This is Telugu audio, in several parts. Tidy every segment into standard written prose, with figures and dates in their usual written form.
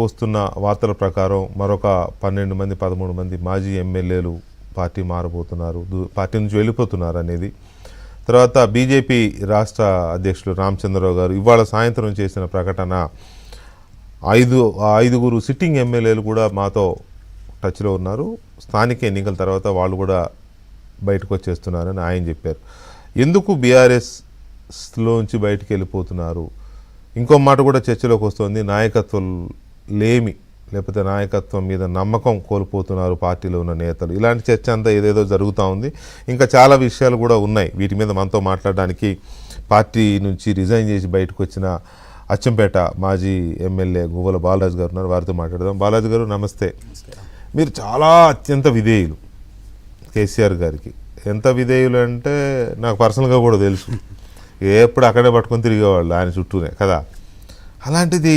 వస్తున్న వార్తల ప్రకారం మరొక 12 మంది 13 మంది మాజీ ఎమ్మెల్యేలు పార్టీ మారబోతున్నారు, పార్టీ నుంచి వెళ్ళిపోతున్నారు అనేది. తర్వాత బీజేపీ రాష్ట్ర అధ్యక్షులు రామచంద్రరావు గారు ఇవాళ సాయంత్రం చేసిన ప్రకటన, ఐదుగురు సిట్టింగ్ ఎమ్మెల్యేలు కూడా మాతో టచ్లో ఉన్నారు, స్థానిక ఎన్నికల తర్వాత వాళ్ళు కూడా బయటకు వచ్చేస్తున్నారని ఆయన చెప్పారు. ఎందుకు బీఆర్ఎస్లోంచి బయటికి వెళ్ళిపోతున్నారు? ఇంకో మాట కూడా చర్చలోకి వస్తుంది, నాయకత్వం లేమి లేకపోతే నాయకత్వం మీద నమ్మకం కోల్పోతున్నారు పార్టీలో ఉన్న నేతలు. ఇలాంటి చర్చ అంతా ఏదేదో జరుగుతూ ఉంది. ఇంకా చాలా విషయాలు కూడా ఉన్నాయి. వీటి మీద మనతో మాట్లాడడానికి పార్టీ నుంచి రిజైన్ చేసి బయటకు వచ్చిన అచ్చంపేట మాజీ ఎమ్మెల్యే గువ్వల బాలరాజు గారు ఉన్నారు, వారితో మాట్లాడదాం. బాలరాజు గారు నమస్తే. మీరు చాలా అత్యంత విధేయులు కేసీఆర్ గారికి. ఎంత విధేయులు అంటే నాకు పర్సనల్గా కూడా తెలుసు, ఎప్పుడు అక్కడే పట్టుకొని తిరిగేవాళ్ళు ఆయన చుట్టూనే కదా. అలాంటిది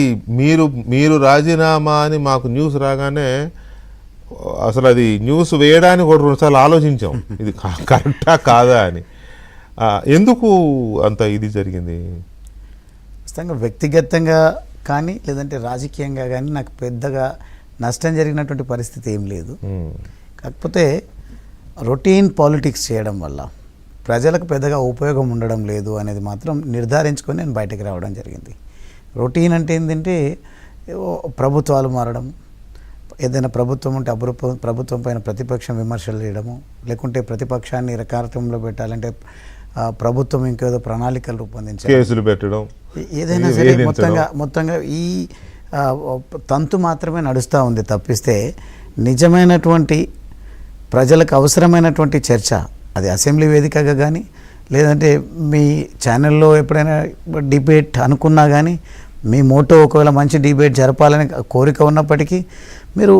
మీరు రాజీనామా అని మాకు న్యూస్ రాగానే అసలు అది న్యూస్ వేయడానికి కూడా 2 సార్లు ఆలోచించాం, ఇది కరెక్టా కాదా అని. ఎందుకు అంత ఇది జరిగింది? ఖచ్చితంగా వ్యక్తిగతంగా కానీ లేదంటే రాజకీయంగా కానీ నాకు పెద్దగా నష్టం జరిగినటువంటి పరిస్థితి ఏం లేదు. కాకపోతే రొటీన్ పాలిటిక్స్ చేయడం వల్ల ప్రజలకు పెద్దగా ఉపయోగం ఉండడం లేదు అనేది మాత్రం నిర్ధారించుకొని నేను బయటకు రావడం జరిగింది. రొటీన్ అంటే ఏంటంటే ప్రభుత్వాలు మారడం, ఏదైనా ప్రభుత్వం ఉంటే ప్రభుత్వం పైన ప్రతిపక్షం విమర్శలు చేయడము, లేకుంటే ప్రతిపక్షాన్ని కార్యక్రమంలో పెట్టాలంటే ప్రభుత్వం ఇంకేదో ప్రణాళికలు రూపొందించాలి, కేసులు పెట్టడం, ఏదైనా సరే మొత్తంగా ఈ తంతు మాత్రమే నడుస్తూ ఉంది తప్పిస్తే నిజమైనటువంటి ప్రజలకు అవసరమైనటువంటి చర్చ, అది అసెంబ్లీ వేదికగా కానీ లేదంటే మీ ఛానల్లో ఎప్పుడైనా డిబేట్ అనుకున్నా కానీ, మీ మోటో ఒకవేళ మంచి డిబేట్ జరపాలని కోరిక ఉన్నప్పటికీ మీరు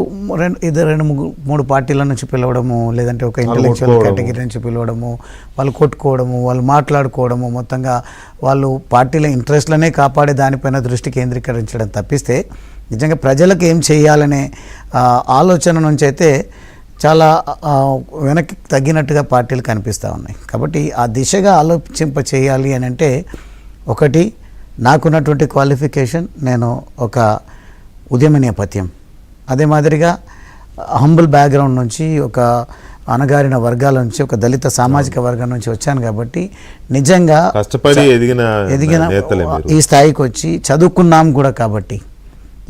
2-3 పార్టీల నుంచి పిలవడము, లేదంటే ఒక ఇంటలెక్చువల్ కేటగిరీ నుంచి పిలవడము, వాళ్ళు కొట్టుకోవడము, వాళ్ళు మాట్లాడుకోవడము, మొత్తంగా వాళ్ళు పార్టీల ఇంట్రెస్ట్లనే కాపాడే దానిపైన దృష్టి కేంద్రీకరించడం తప్పిస్తే నిజంగా ప్రజలకు ఏం చేయాలనే ఆలోచన నుంచి అయితే చాలా వెనక్కి తగ్గినట్టుగా పార్టీలు కనిపిస్తూ ఉన్నాయి. కాబట్టి ఆ దిశగా ఆలోచింప చేయాలి అని అంటే, ఒకటి నాకున్నటువంటి క్వాలిఫికేషన్, నేను ఒక ఉద్యమ నేపథ్యం, అదే మాదిరిగా హంబుల్ బ్యాక్గ్రౌండ్ నుంచి, ఒక అణగారిన వర్గాల నుంచి, ఒక దళిత సామాజిక వర్గం నుంచి వచ్చాను. కాబట్టి నిజంగా కష్టపడి ఎదిగిన ఈ స్థాయికి వచ్చి చదువుకున్నాం కూడా. కాబట్టి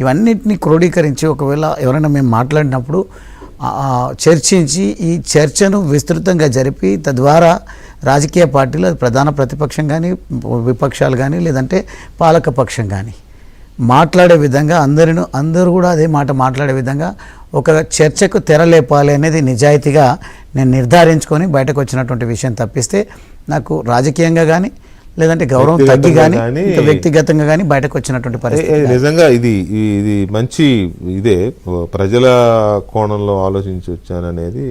ఇవన్నిటిని క్రోడీకరించి ఒకవేళ ఎవరైనా మేము మాట్లాడినప్పుడు చర్చించి ఈ చర్చను విస్తృతంగా జరిపి తద్వారా రాజకీయ పార్టీలు, ప్రధాన ప్రతిపక్షం కానీ విపక్షాలు కానీ లేదంటే పాలకపక్షం కానీ మాట్లాడే విధంగా అందరూ కూడా అదే మాట మాట్లాడే విధంగా ఒక చర్చకు తెరలేపాలి అనేది నిజాయితీగా నేను నిర్ధారించుకొని బయటకు వచ్చినటువంటి విషయం తప్పిస్తే నాకు రాజకీయంగా కానీ లేదంటే గౌరవం తగ్గి కానీ వ్యక్తిగతంగా కానీ బయటకు వచ్చినటువంటి పరిస్థితి. నిజంగా ఇది మంచి ఇదే, ప్రజల కోణంలో ఆలోచించి వచ్చాననేది